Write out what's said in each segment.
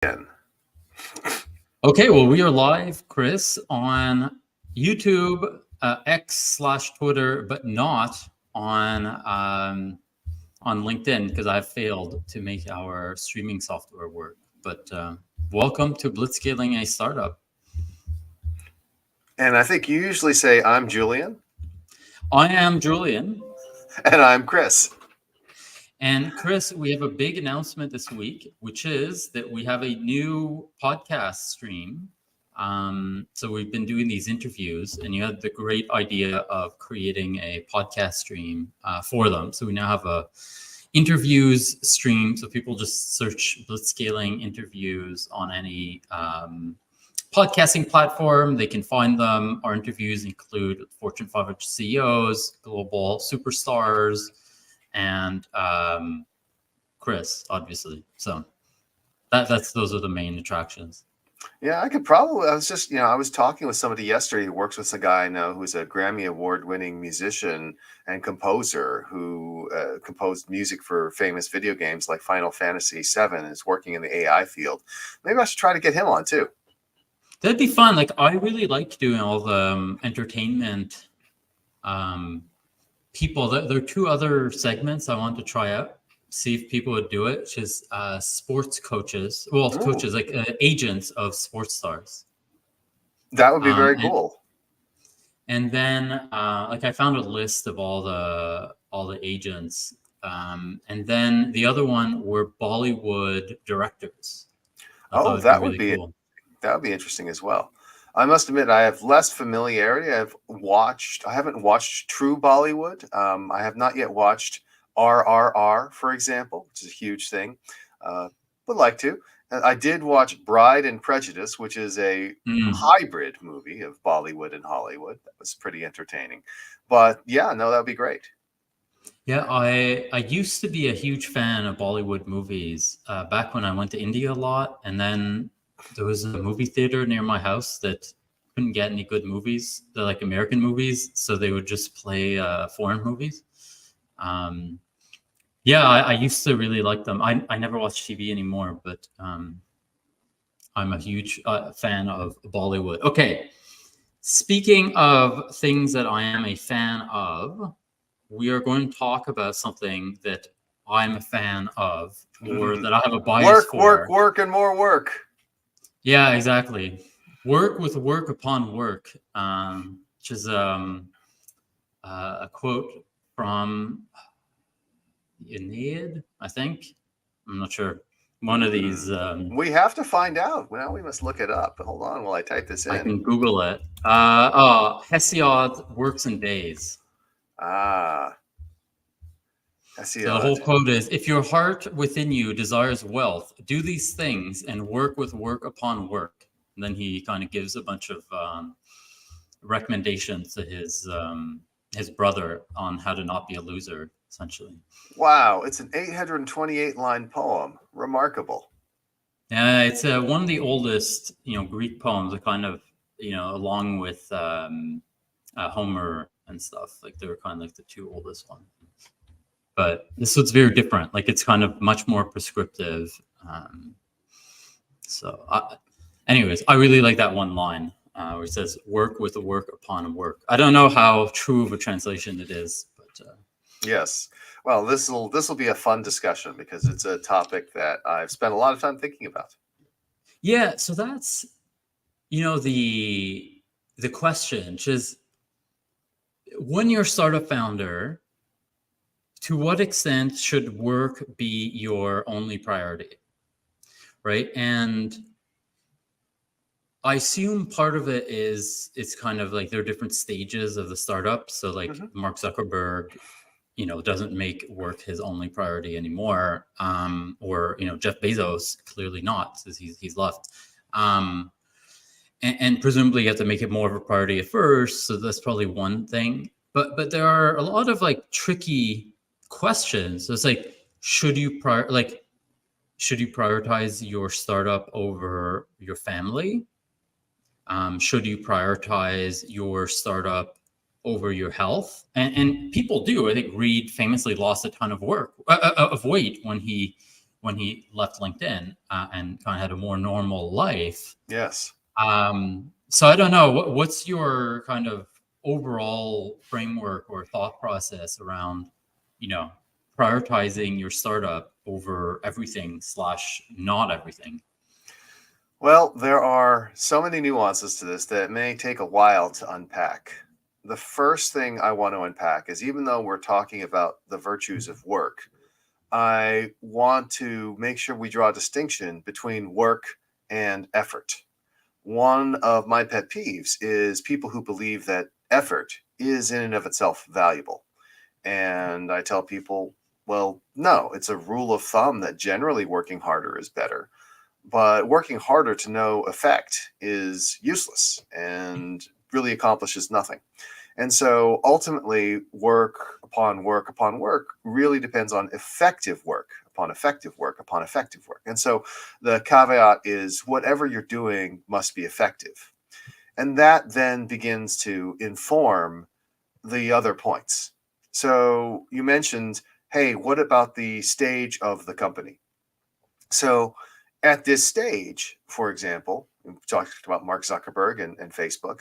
Again. Okay, well, we are live, Chris, on YouTube, X/Twitter, but not on LinkedIn because I've failed to make our streaming software work. But welcome to Blitzscaling a Startup. And I think you usually say, I'm Julian. I am Julian. And I'm Chris. And Chris, we have a big announcement this week, which is that we have a new podcast stream. So we've been doing these interviews, and you had the great idea of creating a podcast stream for them. So we now have a interviews stream. So people just search Blitzscaling interviews on any podcasting platform. They can find them. Our interviews include Fortune 500 CEOs, global superstars, and Chris, obviously. So those are the main attractions. Yeah, I was talking with somebody yesterday who works with a guy I know who's a Grammy Award-winning musician and composer who composed music for famous video games like Final Fantasy VII and is working in the AI field. Maybe I should try to get him on too. That'd be fun. Like, I really like doing all the entertainment people. There are two other segments I want to try out, see if people would do it, which is sports coaches. Well, coaches, like agents of sports stars. That would be very cool. And then like I found a list of all the agents. And then the other one were Bollywood directors. That would be cool. That would be interesting as well. I must admit, I have less familiarity. I haven't watched true Bollywood. I have not yet watched RRR, for example, which is a huge thing. Would like to. I did watch Bride and Prejudice, which is a hybrid movie of Bollywood and Hollywood. That was pretty entertaining. But yeah, no, that would be great. Yeah, I used to be a huge fan of Bollywood movies back when I went to India a lot, and then there was a movie theater near my house that couldn't get any good movies. They're like American movies, so they would just play foreign movies. Yeah, I used to really like them. I never watch TV anymore, but I'm a huge fan of Bollywood. Okay, speaking of things that I am a fan of, we are going to talk about something that I'm a fan of, or that I have a bias for. Work, and more work. Yeah, exactly. Work with work upon work, which is a quote from Aeneid, I think. I'm not sure. One of these. We have to find out. Well, we must look it up. Hold on while I type this in. I can Google it. Hesiod works in days. Hesiod. So the whole quote is, if your heart within you desires wealth, do these things and work with work upon work. And then he kind of gives a bunch of recommendations to his brother on how to not be a loser, essentially. Wow, it's an 828-line poem. Remarkable. Yeah, it's one of the oldest, Greek poems. Kind of, along with Homer and stuff. Like they were kind of like the two oldest ones. But this one's very different. Like it's kind of much more prescriptive. Anyways, I really like that one line where it says "work with work upon work." I don't know how true of a translation it is, but yes. Well, this will be a fun discussion because it's a topic that I've spent a lot of time thinking about. Yeah. So that's the question, which is when you're a startup founder, to what extent should work be your only priority, right? And I assume part of it is it's kind of like there are different stages of the startup. So like Mark Zuckerberg, doesn't make work his only priority anymore. Or Jeff Bezos, clearly not, since he's left. And presumably you have to make it more of a priority at first. So that's probably one thing. But there are a lot of like tricky questions. So it's like, should you prioritize your startup over your family? Should you prioritize your startup over your health? And people do. I think Reed famously lost a ton of weight when he when he left LinkedIn and kind of had a more normal life. Yes. So I don't know, what's your kind of overall framework or thought process around, prioritizing your startup over everything / not everything? Well, there are so many nuances to this that it may take a while to unpack. The first thing I want to unpack is, even though we're talking about the virtues of work, I want to make sure we draw a distinction between work and effort. One of my pet peeves is people who believe that effort is in and of itself valuable. And I tell people, well, no, it's a rule of thumb that generally working harder is better. But working harder to no effect is useless and really accomplishes nothing. And so ultimately, work upon work upon work really depends on effective work upon effective work upon effective work. And so the caveat is, whatever you're doing must be effective. And that then begins to inform the other points. So you mentioned, hey, what about the stage of the company? So at this stage, for example, we talked about Mark Zuckerberg and Facebook.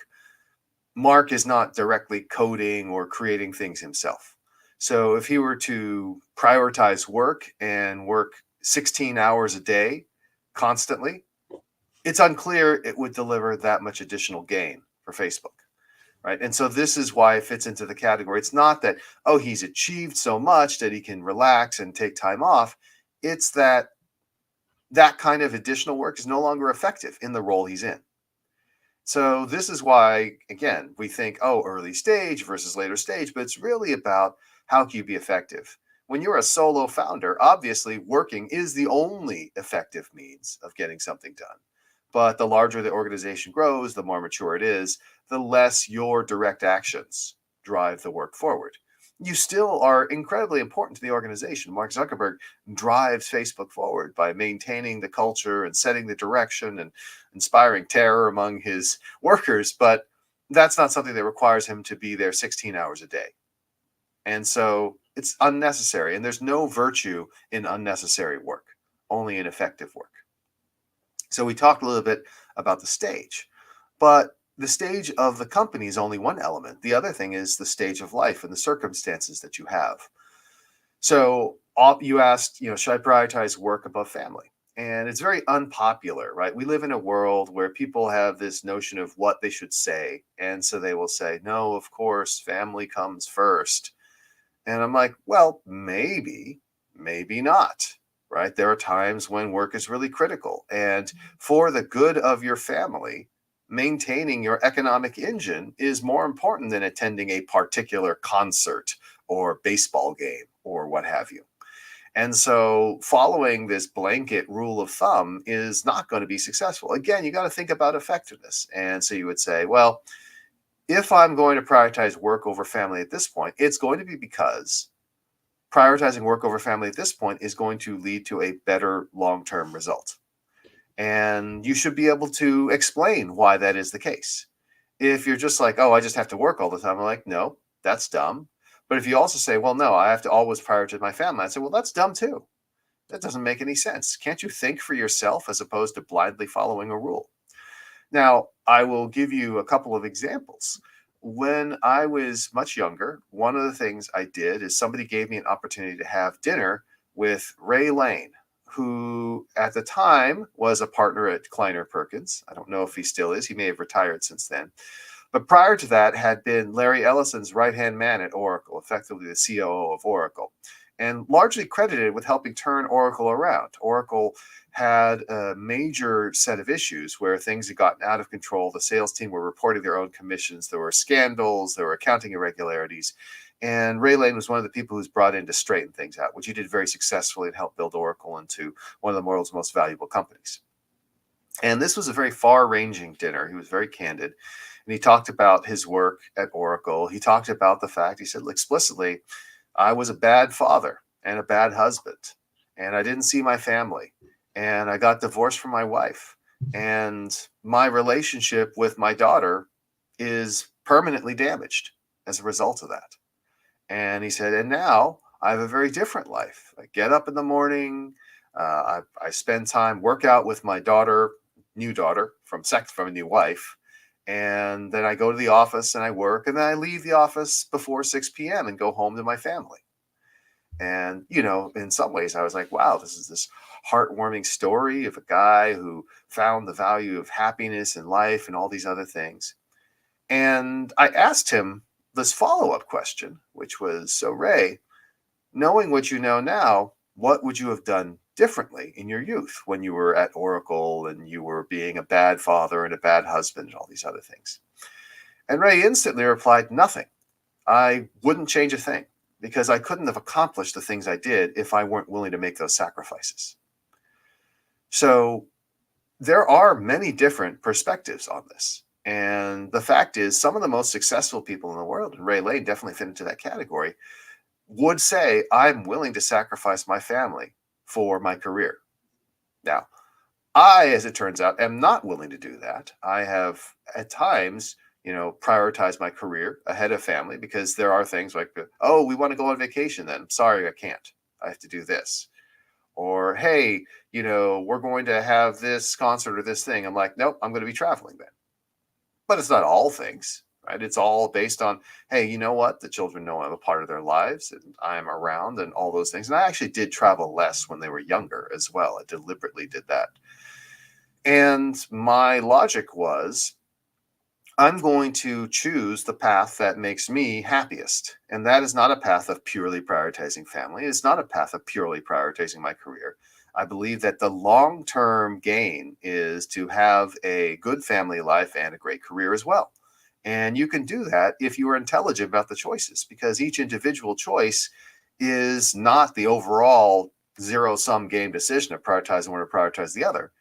Mark is not directly coding or creating things himself. So if he were to prioritize work and work 16 hours a day constantly, it's unclear it would deliver that much additional gain for Facebook. Right. And so this is why it fits into the category. It's not that, oh, he's achieved so much that he can relax and take time off. It's that that kind of additional work is no longer effective in the role he's in. So this is why, again, we think, oh, early stage versus later stage, but it's really about how can you be effective. When you're a solo founder, obviously working is the only effective means of getting something done. But the larger the organization grows, the more mature it is, the less your direct actions drive the work forward. You still are incredibly important to the organization. Mark Zuckerberg drives Facebook forward by maintaining the culture and setting the direction and inspiring terror among his workers, but that's not something that requires him to be there 16 hours a day. And so it's unnecessary, and there's no virtue in unnecessary work, only in effective work. So we talked a little bit about the stage, but the stage of the company is only one element. The other thing is the stage of life and the circumstances that you have. So you asked, should I prioritize work above family? And it's very unpopular, right? We live in a world where people have this notion of what they should say. And so they will say, no, of course, family comes first. And I'm like, well, maybe not, right? There are times when work is really critical. And for the good of your family, maintaining your economic engine is more important than attending a particular concert or baseball game or what have you. And so following this blanket rule of thumb is not going to be successful. Again, you got to think about effectiveness. And so you would say, well, if I'm going to prioritize work over family at this point, it's going to be because prioritizing work over family at this point is going to lead to a better long-term result. And you should be able to explain why that is the case. If you're just like, oh, I just have to work all the time, I'm like, no, that's dumb. But if you also say, well, no, I have to always prioritize my family, I say, well, that's dumb too. That doesn't make any sense. Can't you think for yourself as opposed to blindly following a rule? Now, I will give you a couple of examples. When I was much younger, one of the things I did is somebody gave me an opportunity to have dinner with Ray Lane, who at the time was a partner at Kleiner Perkins. I don't know if he still is. He may have retired since then. But prior to that had been Larry Ellison's right-hand man at Oracle, effectively the COO of Oracle, and largely credited with helping turn Oracle around. Oracle had a major set of issues where things had gotten out of control. The sales team were reporting their own commissions. There were scandals. There were accounting irregularities. And Ray Lane was one of the people who's brought in to straighten things out, which he did very successfully and helped build Oracle into one of the world's most valuable companies. And this was a very far-ranging dinner. He was very candid. And he talked about his work at Oracle. He talked about the fact, he said explicitly, I was a bad father and a bad husband, and I didn't see my family, and I got divorced from my wife, and my relationship with my daughter is permanently damaged as a result of that. And he said, and now I have a very different life. I get up in the morning, I spend time, work out with my daughter, new daughter from a new wife. And then I go to the office and I work, and then I leave the office before 6 p.m. and go home to my family. And, in some ways I was like, wow, this is this heartwarming story of a guy who found the value of happiness in life and all these other things. And I asked him this follow-up question, which was, so Ray, knowing what you know now, what would you have done differently in your youth when you were at Oracle and you were being a bad father and a bad husband and all these other things? And Ray instantly replied, nothing. I wouldn't change a thing, because I couldn't have accomplished the things I did if I weren't willing to make those sacrifices. So there are many different perspectives on this. And the fact is, some of the most successful people in the world, and Ray Lane definitely fit into that category, would say, I'm willing to sacrifice my family for my career. Now, I, as it turns out, am not willing to do that. I have at times, prioritize my career ahead of family, because there are things like, oh, we want to go on vacation then. Sorry, I can't. I have to do this. Or, hey, we're going to have this concert or this thing. I'm like, nope, I'm going to be traveling then. But it's not all things, right? It's all based on, hey, you know what? The children know I'm a part of their lives and I'm around and all those things. And I actually did travel less when they were younger as well. I deliberately did that. And my logic was, I'm going to choose the path that makes me happiest. And that is not a path of purely prioritizing family. It's not a path of purely prioritizing my career. I believe that the long-term gain is to have a good family life and a great career as well. And you can do that if you are intelligent about the choices, because each individual choice is not the overall zero-sum game decision of prioritizing one or prioritize the other.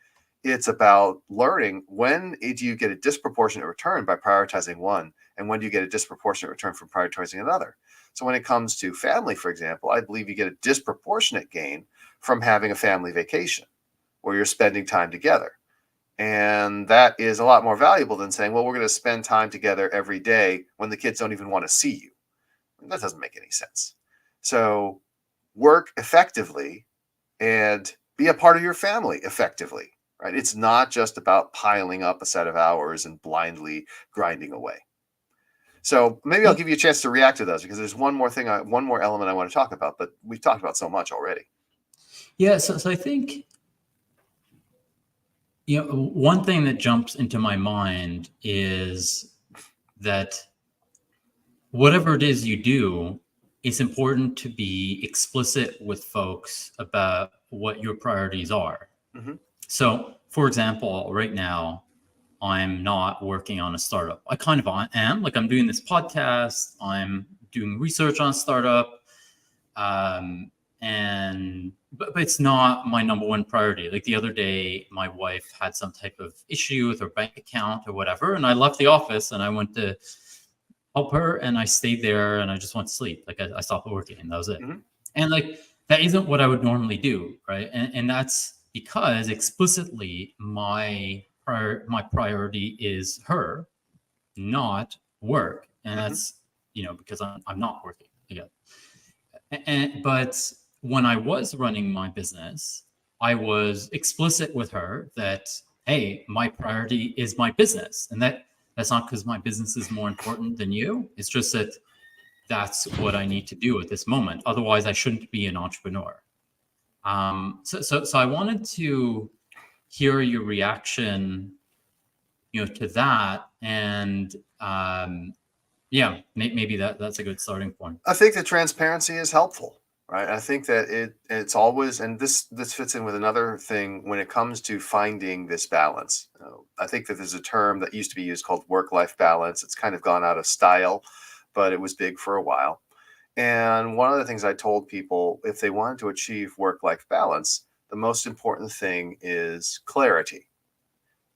It's about learning, when do you get a disproportionate return by prioritizing one, and when do you get a disproportionate return from prioritizing another. So when it comes to family, for example, I believe you get a disproportionate gain from having a family vacation where you're spending time together. And that is a lot more valuable than saying, well, we're going to spend time together every day when the kids don't even want to see you. That doesn't make any sense. So work effectively and be a part of your family effectively. Right? It's not just about piling up a set of hours and blindly grinding away. So maybe I'll give you a chance to react to those, because there's one more element I want to talk about, but we've talked about so much already. Yeah, so I think, one thing that jumps into my mind is that whatever it is you do, it's important to be explicit with folks about what your priorities are. Mm-hmm. So, for example, right now, I'm not working on a startup. I kind of am. Like, I'm doing this podcast, I'm doing research on a startup, but it's not my number one priority. Like the other day, my wife had some type of issue with her bank account or whatever, and I left the office and I went to help her, and I stayed there and I just went to sleep. Like I stopped working and that was it. Mm-hmm. And like, that isn't what I would normally do, right? And that's because explicitly my priority is her, not work. And that's, because I'm not working again. But when I was running my business, I was explicit with her that, hey, my priority is my business. And that's not because my business is more important than you. It's just that that's what I need to do at this moment. Otherwise, I shouldn't be an entrepreneur. So I wanted to hear your reaction, to that, and maybe that's a good starting point. I think that transparency is helpful, right? I think that it's always, and this fits in with another thing when it comes to finding this balance. I think that there's a term that used to be used called work-life balance. It's kind of gone out of style, but it was big for a while. And one of the things I told people, if they wanted to achieve work-life balance, the most important thing is clarity.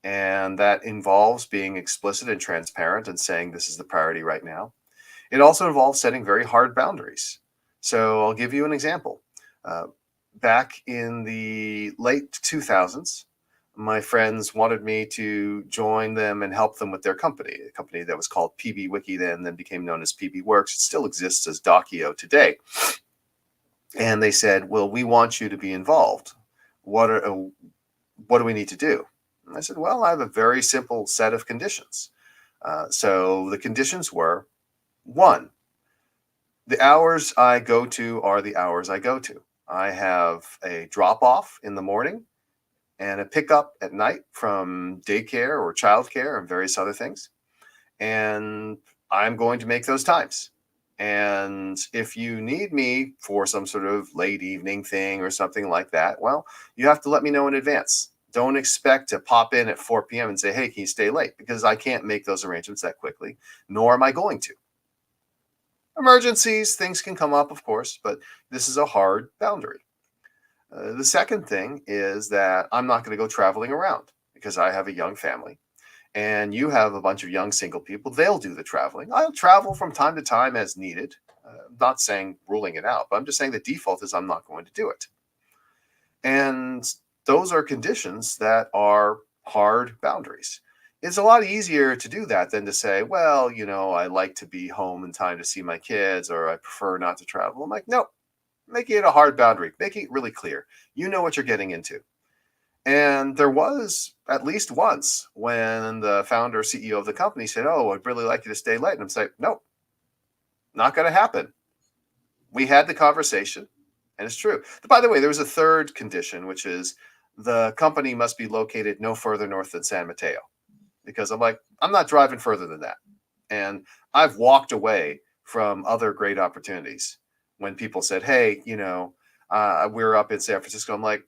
And that involves being explicit and transparent and saying, this is the priority right now. It also involves setting very hard boundaries. So I'll give you an example. Back in the late 2000s, my friends wanted me to join them and help them with their company, a company that was called PB Wiki then became known as PB Works. It still exists as Dockio today. And they said, well, we want you to be involved. What do we need to do? And I said, well, I have a very simple set of conditions. So the conditions were, one, the hours I go to are the hours I go to. I have a drop off in the morning and a pickup at night from daycare or childcare and various other things. And I'm going to make those times. And if you need me for some sort of late evening thing or something like that, well, you have to let me know in advance. Don't expect to pop in at 4 p.m. and say, hey, can you stay late? Because I can't make those arrangements that quickly, nor am I going to. Emergencies, things can come up, of course, but this is a hard boundary. The second thing is that I'm not going to go traveling around because I have a young family and you have a bunch of young single people. They'll do the traveling. I'll travel from time to time as needed. I'm not saying ruling it out, but I'm just saying the default is I'm not going to do it. And those are conditions that are hard boundaries. It's a lot easier to do that than to say, well, I like to be home in time to see my kids, or I prefer not to travel. I'm like, no, making it a hard boundary, making it really clear. You know what you're getting into. And there was at least once when the founder, CEO of the company said, oh, I'd really like you to stay late. And I'm saying, no, not going to happen. We had the conversation, and it's true. By the way, there was a third condition, which is the company must be located no further north than San Mateo. Because I'm like, I'm not driving further than that. And I've walked away from other great opportunities when people said, hey, we're up in San Francisco. I'm like,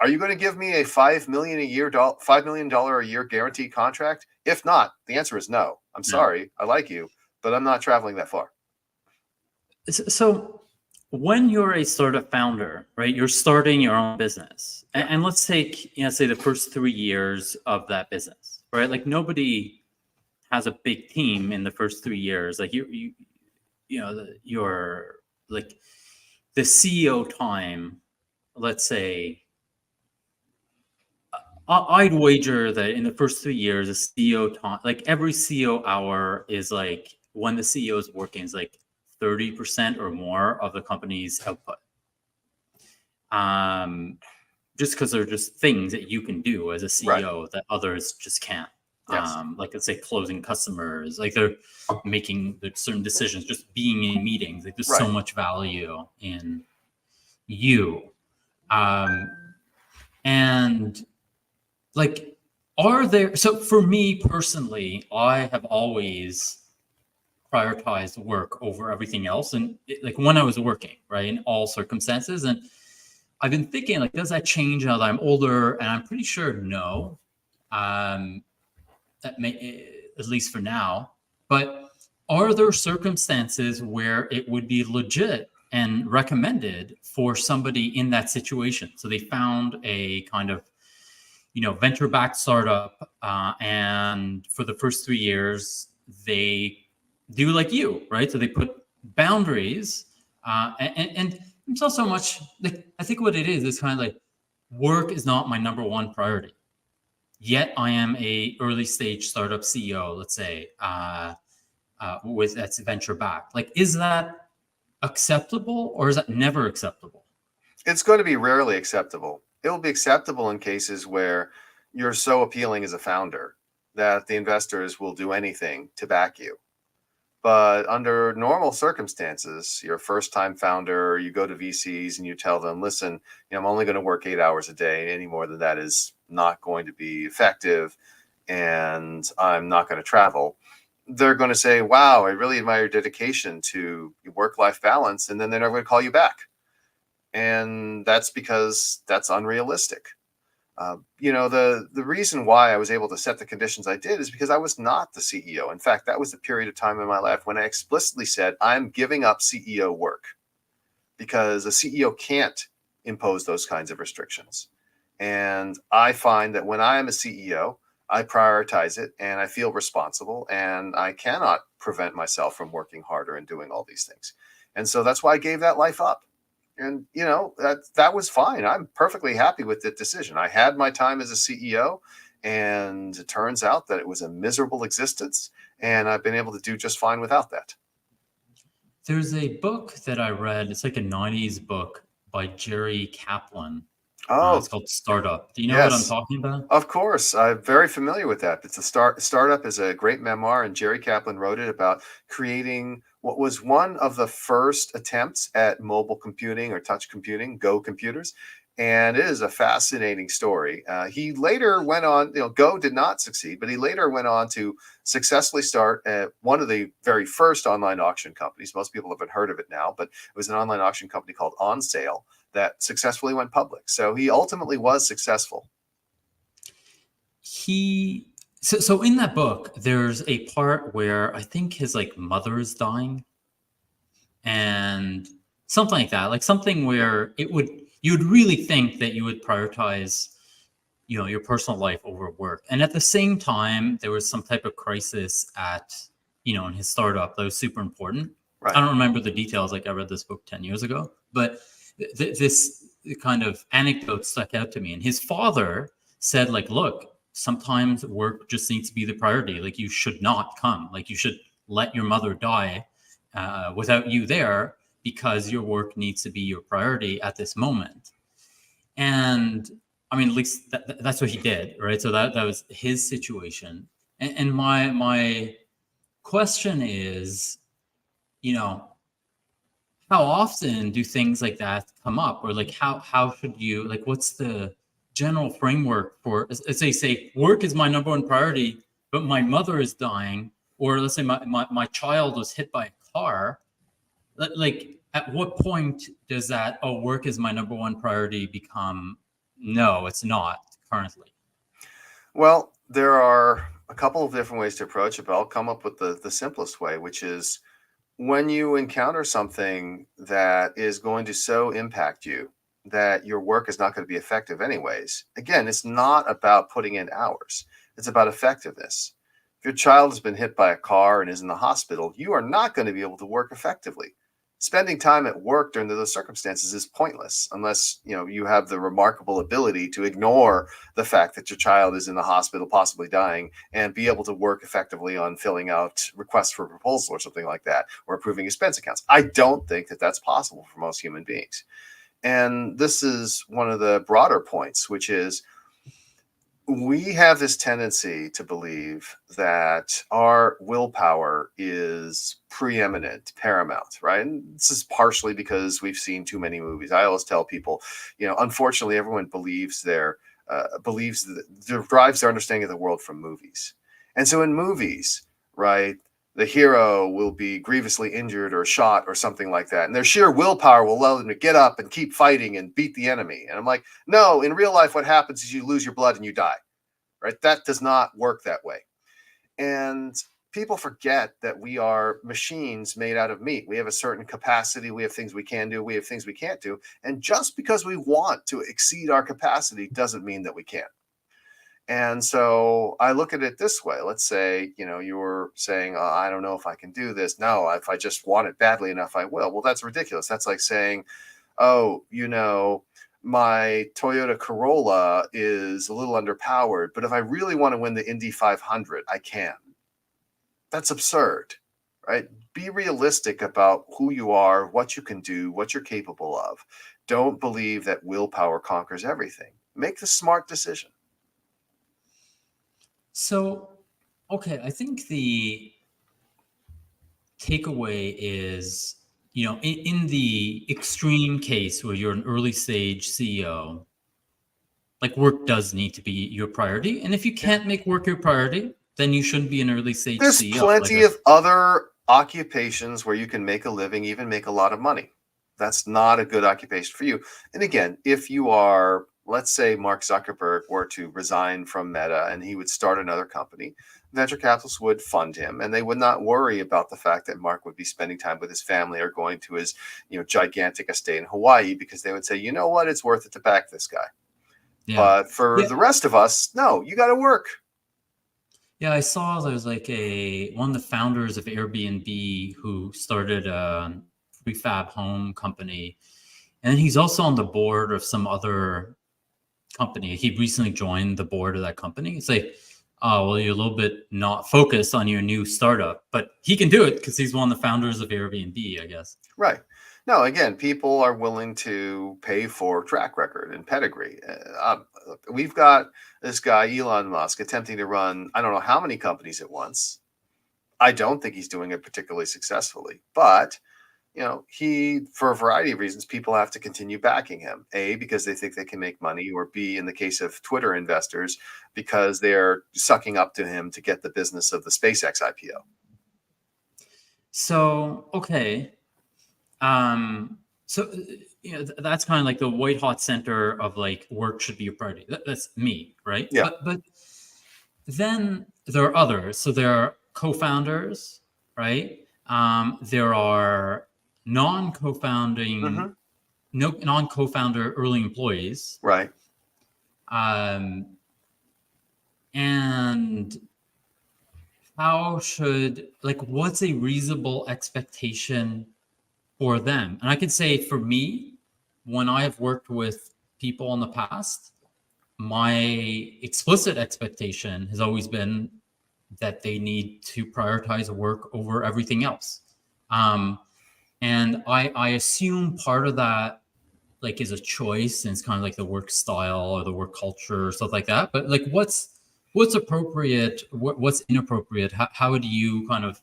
are you going to give me a $5 million a year guaranteed contract? If not, the answer is no. I'm sorry. I like you, but I'm not traveling that far. So when you're a startup founder, right, you're starting your own business, and let's take, say the first 3 years of that business, right? Like nobody has a big team in the first 3 years. Like you're like the CEO time, let's say, I'd wager that in the first 3 years, the CEO time, like every CEO hour is like when the CEO is working is like 30% or more of the company's output. Just because they're just things that you can do as a CEO right. that others just can't. Yes. Like let's say closing customers, like they're making certain decisions, just being in meetings. Like there's right. so much value in you. And like, so for me personally, I have always prioritized work over everything else. And like when I was working, right, in all circumstances. And I've been thinking, like, does that change now that I'm older? And I'm pretty sure no, that may, at least for now. But are there circumstances where it would be legit and recommended for somebody in that situation? So they found a kind of, venture-backed startup, and for the first 3 years, they do like you, right? So they put boundaries, and it's not so much like, I think what it is kind of like work is not my number one priority. Yet I am a early stage startup CEO, let's say, with that's venture backed. Like, is that acceptable or is that never acceptable? It's going to be rarely acceptable. It'll be acceptable in cases where you're so appealing as a founder that the investors will do anything to back you. But under normal circumstances, you're a first-time founder, you go to VCs and you tell them, listen, I'm only going to work 8 hours a day. Any more than that is not going to be effective, and I'm not going to travel. They're going to say, wow, I really admire your dedication to work-life balance, and then they're never going to call you back. And that's because that's unrealistic. The reason why I was able to set the conditions I did is because I was not the CEO. In fact, that was the period of time in my life when I explicitly said, I'm giving up CEO work, because a CEO can't impose those kinds of restrictions. And I find that when I am a CEO, I prioritize it and I feel responsible, and I cannot prevent myself from working harder and doing all these things. And so that's why I gave that life up. And, that was fine. I'm perfectly happy with the decision. I had my time as a CEO, and it turns out that it was a miserable existence, and I've been able to do just fine without that. There's a book that I read. It's like a 90s book by Jerry Kaplan. It's Oh, called Startup. Do you know what I'm yes. talking about? Of course, I'm very familiar with that. It's a startup is a great memoir, and Jerry Kaplan wrote it about creating what was one of the first attempts at mobile computing or touch computing, Go computers, and it is a fascinating story. He later went on, Go did not succeed, but he later went on to successfully start one of the very first online auction companies. Most people haven't heard of it now, but it was an online auction company called On Sale that successfully went public. So he ultimately was successful. So in that book, there's a part where I think his like mother is dying, and something like that, like something where you'd really think that you would prioritize, your personal life over work. And at the same time, there was some type of crisis in his startup that was super important. Right. I don't remember the details. Like I read this book 10 years ago, but this kind of anecdote stuck out to me. And his father said, like, look, sometimes work just needs to be the priority. Like you should not come. Like you should let your mother die without you there, because your work needs to be your priority at this moment. And I mean, at least that's what he did, right? So that was his situation. And my question is, how often do things like that come up, or like how should you, like, what's the general framework for, let's say work is my number one priority, but my mother is dying, or let's say my child was hit by a car. Like, at what point does that, oh, work is my number one priority, become, no, it's not currently? Well, there are a couple of different ways to approach it, but I'll come up with the simplest way, which is when you encounter something that is going to so impact you that your work is not going to be effective anyways. Again, it's not about putting in hours. It's about effectiveness. If your child has been hit by a car and is in the hospital, you are not going to be able to work effectively. Spending time at work during those circumstances is pointless unless you have the remarkable ability to ignore the fact that your child is in the hospital, possibly dying, and be able to work effectively on filling out requests for proposal or something like that, or approving expense accounts. I don't think that that's possible for most human beings. And this is one of the broader points, which is we have this tendency to believe that our willpower is preeminent, paramount, right? And this is partially because we've seen too many movies. I always tell people, unfortunately, everyone believes derives their understanding of the world from movies. And so in movies, right, the hero will be grievously injured or shot or something like that, and their sheer willpower will allow them to get up and keep fighting and beat the enemy. And I'm like, no, in real life, what happens is you lose your blood and you die, right? That does not work that way. And people forget that we are machines made out of meat. We have a certain capacity. We have things we can do. We have things we can't do. And just because we want to exceed our capacity doesn't mean that we can't. And so I look at it this way. Let's say, you were saying, I don't know if I can do this. No, if I just want it badly enough, I will. Well, that's ridiculous. That's like saying, oh, my Toyota Corolla is a little underpowered, but if I really want to win the Indy 500, I can. That's absurd, right? Be realistic about who you are, what you can do, what you're capable of. Don't believe that willpower conquers everything. Make the smart decision. So, okay, I think the takeaway is, in the extreme case where you're an early stage CEO, like work does need to be your priority. And if you can't make work your priority, then you shouldn't be an early stage There's CEO. plenty of other occupations where you can make a living, even make a lot of money. That's not a good occupation for you. And again, if you are, let's say Mark Zuckerberg were to resign from Meta and he would start another company, venture capitalists would fund him, and they would not worry about the fact that Mark would be spending time with his family or going to his, gigantic estate in Hawaii, because they would say, you know what, it's worth it to back this guy. Yeah. But for the rest of us, no, you got to work. Yeah, I saw there's like one of the founders of Airbnb who started a prefab home company, and he's also on the board of some other company. He recently joined the board of that company. It's like, oh, well, you're a little bit not focused on your new startup, but he can do it because he's one of the founders of Airbnb, I guess. Right. No, again, people are willing to pay for track record and pedigree. We've got this guy, Elon Musk, attempting to run, I don't know how many companies at once. I don't think he's doing it particularly successfully, but for a variety of reasons, people have to continue backing him. A, because they think they can make money, or B, in the case of Twitter investors, because they're sucking up to him to get the business of the SpaceX IPO. So, okay. So that's kind of like the white hot center of like work should be a priority. That's me, right? Yeah. But then there are others. So there are co-founders, right? There are Mm-hmm. non-co-founder early employees, Right. and what's a reasonable expectation for them? And I can say for me, when I have worked with people in the past, my explicit expectation has always been that they need to prioritize work over everything else. And I assume part of that like is a choice, and it's kind of like the work style or the work culture or stuff like that. But like what's appropriate, what's inappropriate? How do you kind of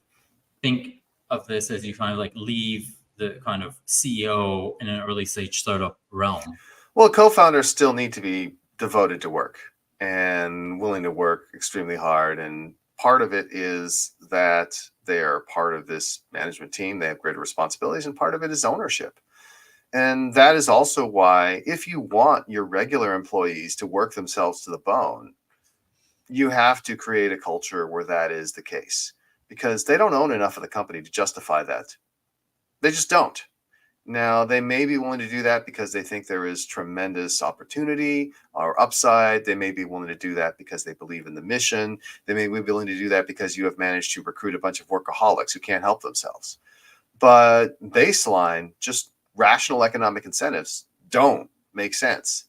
think of this as you kind of like leave the kind of CEO in an early stage startup realm? Well, co-founders still need to be devoted to work and willing to work extremely hard. And part of it is that they are part of this management team. They have greater responsibilities, and part of it is ownership. And that is also why, if you want your regular employees to work themselves to the bone, you have to create a culture where that is the case, because they don't own enough of the company to justify that. They just don't. Now, they may be willing to do that because they think there is tremendous opportunity or upside. They may be willing to do that because they believe in the mission. They may be willing to do that because you have managed to recruit a bunch of workaholics who can't help themselves. But baseline, just rational economic incentives don't make sense,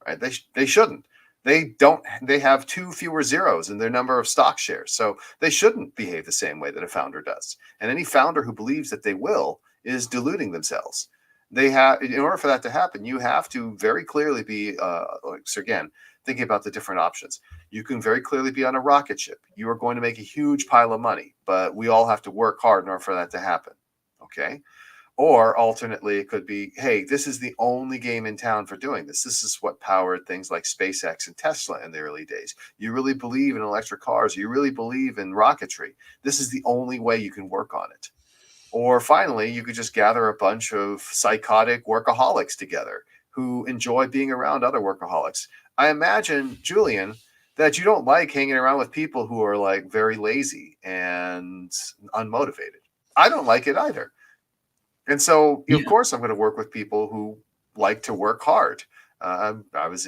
right? They shouldn't. They have too fewer zeros in their number of stock shares. So they shouldn't behave the same way that a founder does. And any founder who believes that they will is deluding themselves. In order for that to happen, you have to very clearly be, so again, thinking about the different options. You can very clearly be on a rocket ship. You are going to make a huge pile of money, but we all have to work hard in order for that to happen. Okay. Or alternately, it could be, hey, this is the only game in town for doing this. This is what powered things like SpaceX and Tesla in the early days. You really believe in electric cars. You really believe in rocketry. This is the only way you can work on it. Or finally, you could just gather a bunch of psychotic workaholics together who enjoy being around other workaholics. I imagine, Julian, that you don't like hanging around with people who are like very lazy and unmotivated. I don't like it either. And so, of course, I'm going to work with people who like to work hard. I was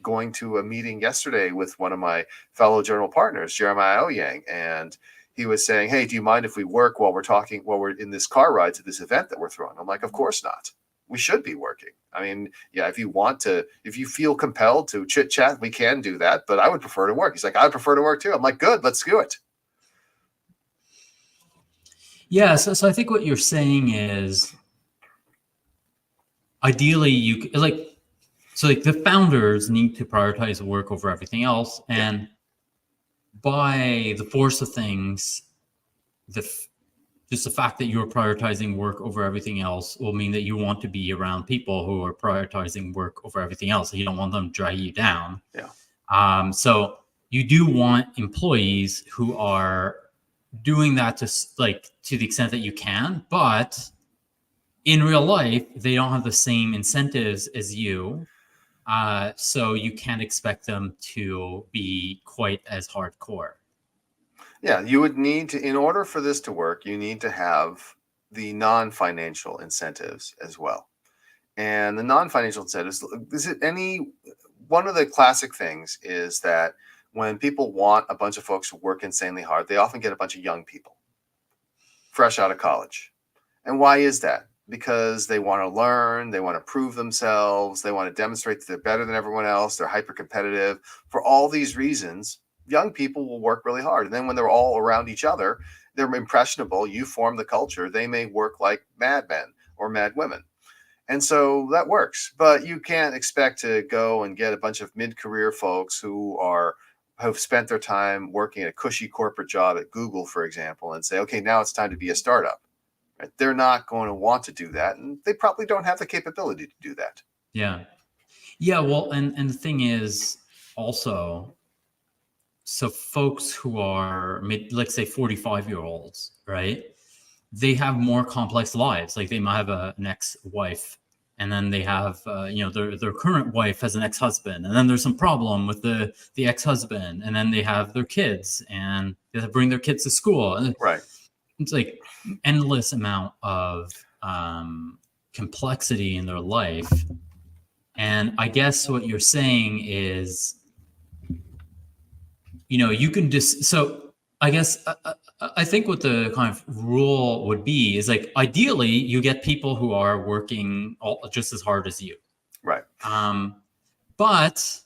going to a meeting yesterday with one of my fellow journal partners, Jeremiah Ouyang, and he was saying, "Hey, do you mind if we work while we're in this car ride to this event that we're throwing?" I'm like, "Of course not. We should be working. I mean, yeah, if you feel compelled to chit chat, we can do that. But I would prefer to work." He's like, "I'd prefer to work too." I'm like, "Good, let's do it." Yeah, so I think what you're saying is ideally the founders need to prioritize work over everything else, and by the force of things, just the fact that you're prioritizing work over everything else will mean that you want to be around people who are prioritizing work over everything else. You don't want them to drag you down. Yeah. So you do want employees who are doing that to the extent that you can, but in real life, they don't have the same incentives as you. So you can't expect them to be quite as hardcore. Yeah, you would need to, in order for this to work, you need to have the non-financial incentives as well. And the non-financial incentives, one of the classic things is that when people want a bunch of folks who work insanely hard, they often get a bunch of young people fresh out of college. And why is that? Because they want to learn, they want to prove themselves, they want to demonstrate that they're better than everyone else, they're hyper competitive. For all these reasons, young people will work really hard. And then when they're all around each other, they're impressionable. You form the culture. They may work like madmen. or mad women. And so that works, but you can't expect to go and get a bunch of mid-career folks who have spent their time working at a cushy corporate job at Google, for example, and say, okay, now it's time to be a startup. Right? They're not going to want to do that, and they probably don't have the capability to do that. Yeah. Yeah. Well, and the thing is also, so folks who are let's say 45-year-olds, right? They have more complex lives. Like they might have an ex-wife, and then they have their current wife has an ex-husband, and then there's some problem with the ex-husband, and then they have their kids, and they have to bring their kids to school. Right. It's like endless amount of complexity in their life. And I guess what you're saying is, you can just, so I guess I think what the kind of rule would be is, like, ideally you get people who are working just as hard as you. Right. But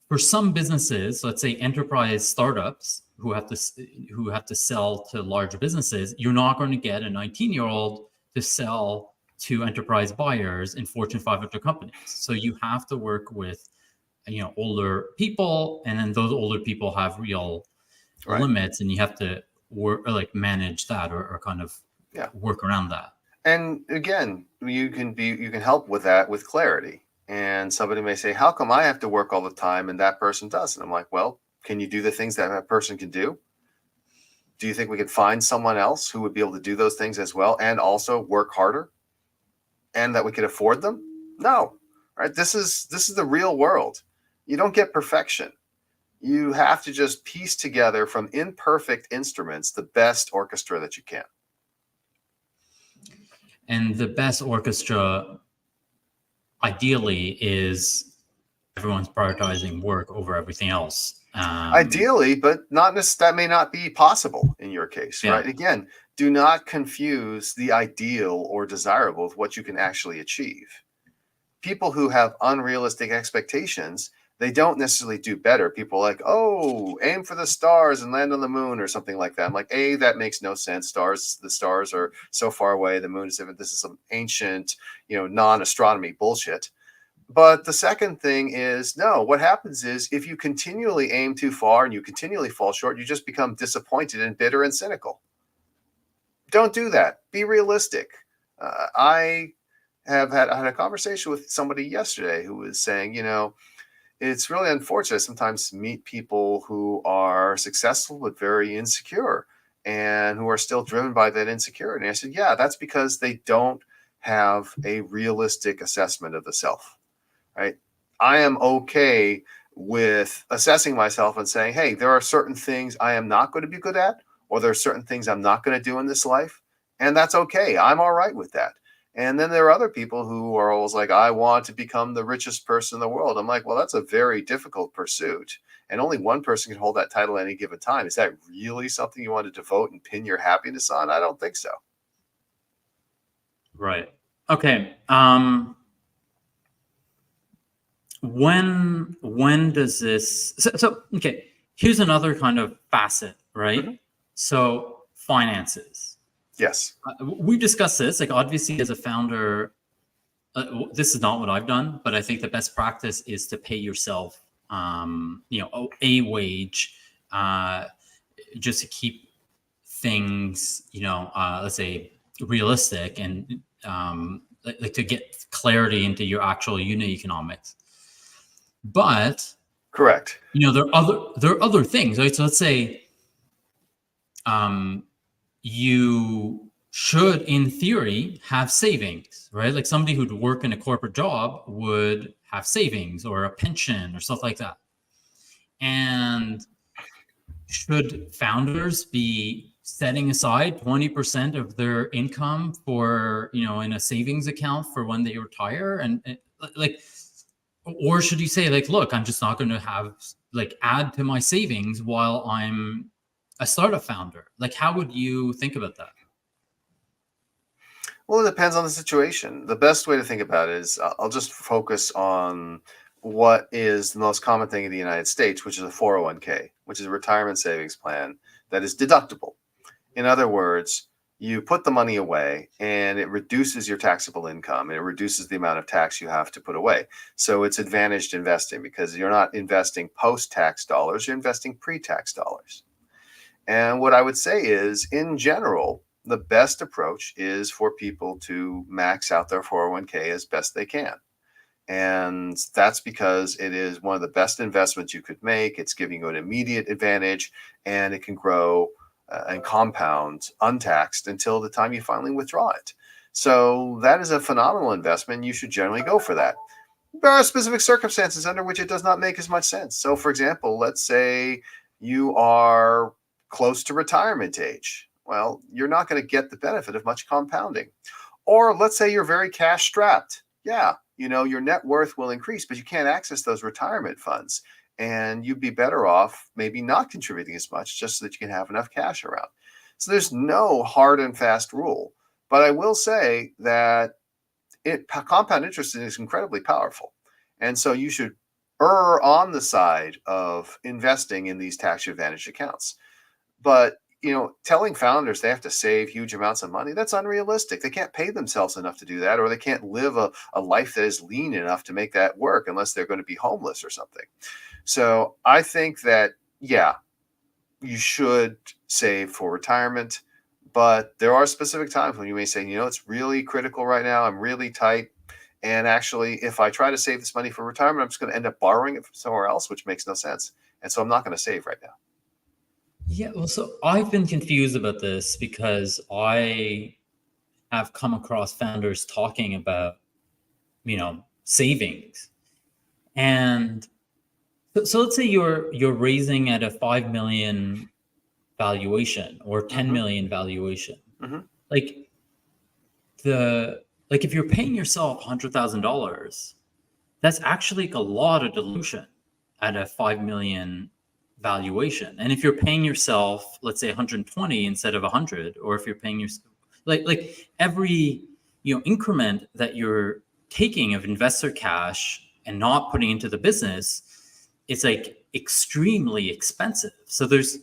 for some businesses, let's say enterprise startups who have to sell to large businesses, you're not going to get a 19-year-old to sell to enterprise buyers in Fortune 500 companies. So you have to work with older people, and then those older people have real limits, and you have to work or like manage that or kind of work around that. And again, you can help with that with clarity. And somebody may say, how come I have to work all the time and that person doesn't? I'm like, well, can you do the things that person can do? Do you think we could find someone else who would be able to do those things as well and also work harder, and that we could afford them? No. Right? This is the real world. You don't get perfection. You have to just piece together from imperfect instruments the best orchestra that you can. And the best orchestra, ideally, is everyone's prioritizing work over everything else. Ideally, but that may not be possible in your case, right? Again, do not confuse the ideal or desirable with what you can actually achieve. People who have unrealistic expectations, they don't necessarily do better. People are like, oh, aim for the stars and land on the moon or something like that. I'm like, that makes no sense. The stars are so far away. The moon is different. This is some ancient, non-astronomy bullshit. But the second thing is, no, what happens is if you continually aim too far and you continually fall short, you just become disappointed and bitter and cynical. Don't do that. Be realistic. I had a conversation with somebody yesterday who was saying, it's really unfortunate sometimes to meet people who are successful but very insecure and who are still driven by that insecurity. And I said, yeah, that's because they don't have a realistic assessment of the self, right? I am okay with assessing myself and saying, hey, there are certain things I am not going to be good at, or there are certain things I'm not going to do in this life. And that's okay. I'm all right with that. And then there are other people who are always like, I want to become the richest person in the world. I'm like, well, that's a very difficult pursuit. And only one person can hold that title at any given time. Is that really something you want to devote and pin your happiness on? I don't think so. Right. Okay. When does this, so okay, here's another kind of facet, right? Mm-hmm. So finances. Yes. We discussed this, like, obviously as a founder, this is not what I've done, but I think the best practice is to pay yourself, a wage, just to keep things, let's say realistic, and like to get clarity into your actual unit economics. But correct. There are other things, right? So let's say, you should, in theory, have savings, right? Like somebody who'd work in a corporate job would have savings or a pension or stuff like that. And should founders be setting aside 20% of their income for, in a savings account for when they retire? And like, or should you say, like, look, I'm just not going to have, like, add to my savings while I'm a startup founder? Like, how would you think about that? Well, it depends on the situation. The best way to think about it is, I'll just focus on what is the most common thing in the United States, which is a 401k, which is a retirement savings plan that is deductible. In other words, you put the money away and it reduces your taxable income and it reduces the amount of tax you have to put away. So it's advantaged investing because you're not investing post-tax dollars, you're investing pre-tax dollars. And what I would say is, in general, the best approach is for people to max out their 401k as best they can. And that's because it is one of the best investments you could make. It's giving you an immediate advantage, and it can grow and compound untaxed until the time you finally withdraw it. So that is a phenomenal investment. You should generally go for that. There are specific circumstances under which it does not make as much sense. So, for example, let's say you are close to retirement age. Well, you're not going to get the benefit of much compounding. Or let's say you're very cash strapped. Yeah, your net worth will increase, but you can't access those retirement funds. And you'd be better off maybe not contributing as much just so that you can have enough cash around. So there's no hard and fast rule. But I will say that compound interest is incredibly powerful. And so you should err on the side of investing in these tax advantage accounts. But telling founders they have to save huge amounts of money, that's unrealistic. They can't pay themselves enough to do that, or they can't live a life that is lean enough to make that work unless they're going to be homeless or something. So I think that, yeah, you should save for retirement, but there are specific times when you may say, it's really critical right now. I'm really tight. And actually, if I try to save this money for retirement, I'm just going to end up borrowing it from somewhere else, which makes no sense. And so I'm not going to save right now. Yeah, well, so I've been confused about this because I have come across founders talking about, savings. And so let's say you're raising at a 5 million valuation or 10 million valuation. Like if you're paying yourself $100,000, that's actually a lot of dilution at a 5 million valuation. And if you're paying yourself, let's say 120 instead of 100, or if you're paying yourself like every increment that you're taking of investor cash and not putting into the business, it's like extremely expensive. So there's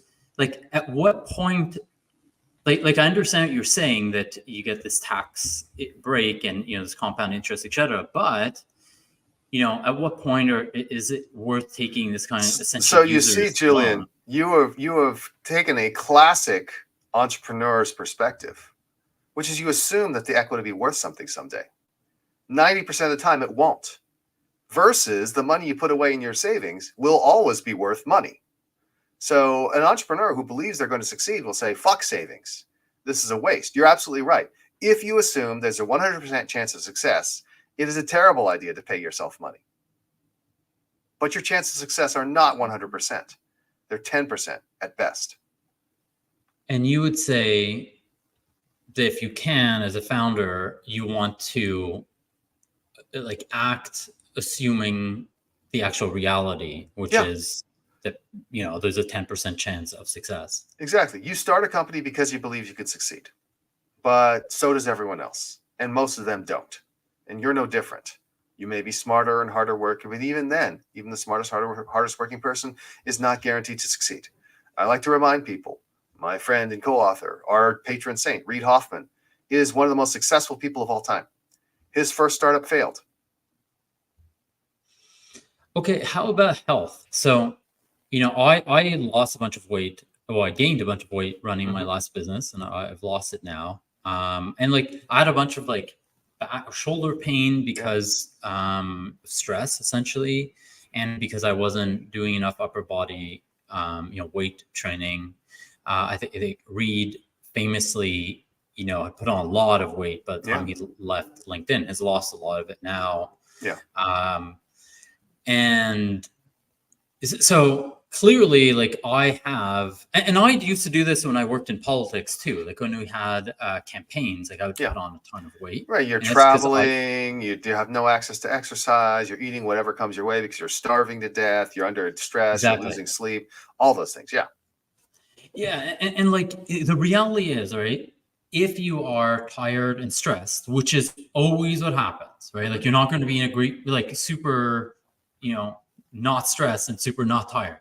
at what point, like I understand what you're saying, that you get this tax break and this compound interest, etc. But at what point is it worth taking this kind of essential? So you see, Julian, loan? you have taken a classic entrepreneur's perspective, which is you assume that the equity will be worth something someday. 90% of the time it won't. Versus the money you put away in your savings will always be worth money. So an entrepreneur who believes they're going to succeed will say, fuck savings. This is a waste. You're absolutely right. If you assume there's a 100% chance of success, it is a terrible idea to pay yourself money. But your chances of success are not 100%. They're 10% at best. And you would say that if you can, as a founder, you want to act assuming the actual reality, which is that, there's a 10% chance of success. Exactly. You start a company because you believe you could succeed, but so does everyone else. And most of them don't. And you're no different. You may be smarter and harder working, but even then, even the smartest, hardest working person is not guaranteed to succeed. I like to remind people, my friend and co-author, our patron saint, Reid Hoffman, is one of the most successful people of all time. His first startup failed. Okay, how about health? So, I lost a bunch of weight. Well, I gained a bunch of weight running my last business, and I've lost it now. And I had a bunch of back, shoulder pain because stress, essentially, and because I wasn't doing enough upper body, weight training. I think Reid famously, had put on a lot of weight, but the time he left LinkedIn, has lost a lot of it now. Yeah. And so clearly, I have, and I used to do this when I worked in politics too. When we had campaigns, I would put on a ton of weight. Right, you're traveling, you have no access to exercise, you're eating whatever comes your way because you're starving to death, you're under stress, You're losing sleep, all those things. Yeah. Yeah, and the reality is, right, if you are tired and stressed, which is always what happens, right? You're not going to be in a great, super, not stressed and super not tired.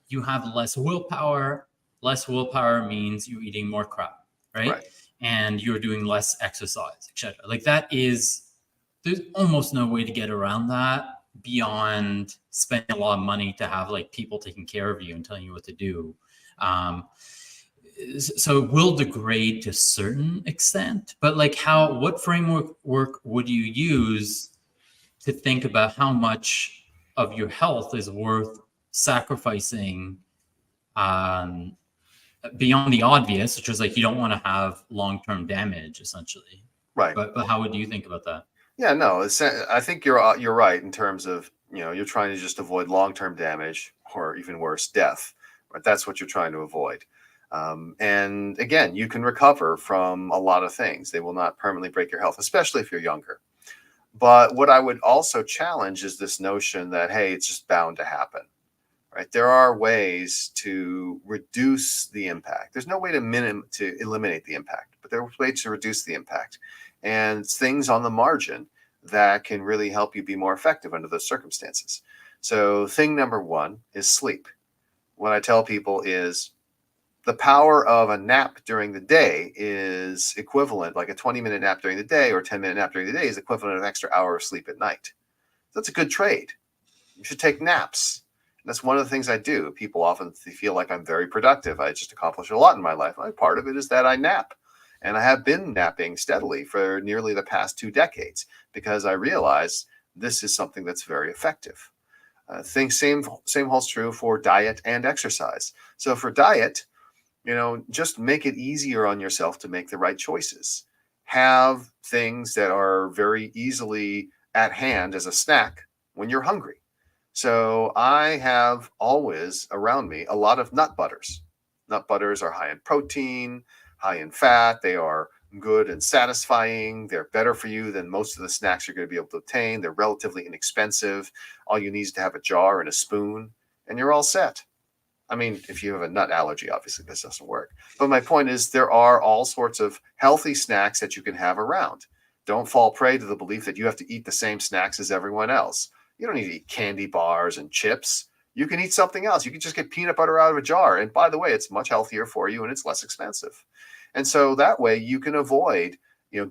You have less willpower. Less willpower means you're eating more crap, right? and you're doing less exercise, etc. Like there's almost no way to get around that beyond spending a lot of money to have like people taking care of you and telling you what to do. So it will degrade to a certain extent, but like what framework would you use to think about how much of your health is worth sacrificing beyond the obvious, which is like you don't want to have long-term damage, essentially. Right. But how would you think about that? Yeah, no, I think you're right in terms of, you're trying to just avoid long-term damage or even worse, death. Right? That's what you're trying to avoid. And again, you can recover from a lot of things. They will not permanently break your health, especially if you're younger. But what I would also challenge is this notion that, hey, it's just bound to happen. Right? There are ways to reduce the impact. There's no way to eliminate the impact, but there are ways to reduce the impact, and things on the margin that can really help you be more effective under those circumstances. So thing number one is sleep. What I tell people is the power of a nap during the day is equivalent, like a 20-minute nap during the day or 10-minute nap during the day is equivalent to an extra hour of sleep at night. That's a good trade. You should take naps. That's one of the things I do. People often feel like I'm very productive. I just accomplish a lot in my life. Part of it is that I nap. And I have been napping steadily for nearly the past 2 decades because I realize this is something that's very effective. Same holds true for diet and exercise. So for diet, just make it easier on yourself to make the right choices. Have things that are very easily at hand as a snack when you're hungry. So I have always around me a lot of nut butters. Nut butters are high in protein, high in fat. They are good and satisfying. They're better for you than most of the snacks you're going to be able to obtain. They're relatively inexpensive. All you need is to have a jar and a spoon, and you're all set. I mean, if you have a nut allergy, obviously this doesn't work. But my point is there are all sorts of healthy snacks that you can have around. Don't fall prey to the belief that you have to eat the same snacks as everyone else. You don't need to eat candy bars and chips. You can eat something else. You can just get peanut butter out of a jar. And by the way, it's much healthier for you and it's less expensive. And so that way you can avoid,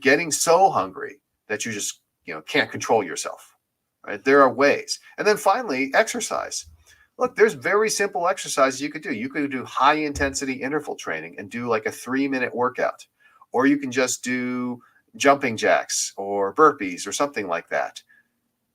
getting so hungry that you just, can't control yourself. Right? There are ways. And then finally, exercise. Look, there's very simple exercises you could do. You could do high intensity interval training and do like a 3-minute workout, or you can just do jumping jacks or burpees or something like that.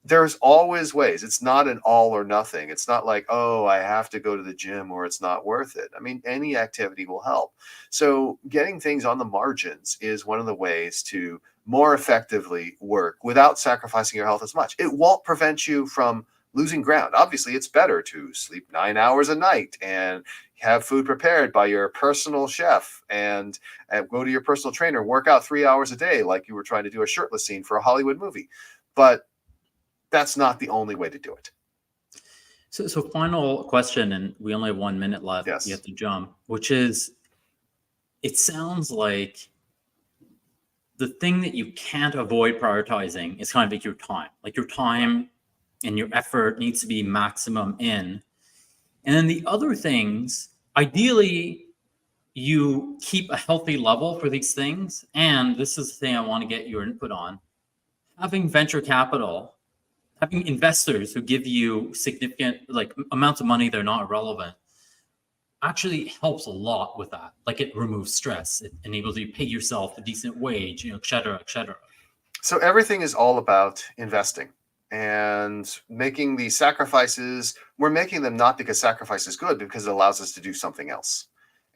There's always ways. It's not an all or nothing. It's not like, oh, I have to go to the gym or it's not worth it. I mean, any activity will help. So getting things on the margins is one of the ways to more effectively work without sacrificing your health as much. It won't prevent you from losing ground. Obviously, it's better to sleep 9 hours a night and have food prepared by your personal chef and go to your personal trainer, work out 3 hours a day like you were trying to do a shirtless scene for a Hollywood movie. But that's not the only way to do it. So final question, and we only have 1 minute left. Yes. You have to jump, which is, it sounds like the thing that you can't avoid prioritizing is kind of like your time. Like your time and your effort needs to be maximum in. And then the other things, ideally, you keep a healthy level for these things. And this is the thing I want to get your input on. Having venture capital, having investors who give you significant amounts of money that are not irrelevant actually helps a lot with that. Like it removes stress. It enables you to pay yourself a decent wage, et cetera, et cetera. So everything is all about investing and making these sacrifices. We're making them not because sacrifice is good, because it allows us to do something else.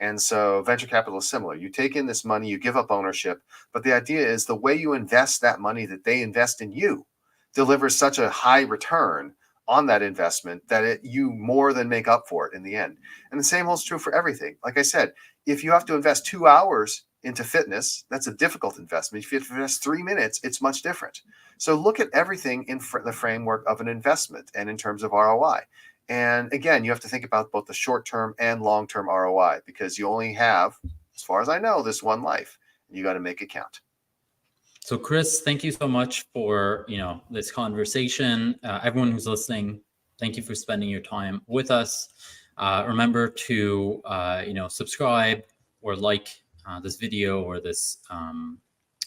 And so venture capital is similar. You take in this money, you give up ownership, but the idea is the way you invest that money that they invest in you delivers such a high return on that investment that you more than make up for it in the end. And the same holds true for everything. Like I said, if you have to invest 2 hours into fitness, that's a difficult investment. If you have to invest 3 minutes, it's much different. So look at everything in the framework of an investment and in terms of ROI. And again, you have to think about both the short-term and long-term ROI, because you only have, as far as I know, this one life. You got to make it count. So Chris, thank you so much for, this conversation. Everyone who's listening, thank you for spending your time with us. Remember to, subscribe or like this video or this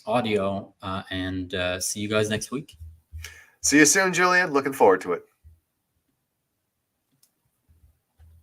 audio, and see you guys next week. See you soon, Julian. Looking forward to it.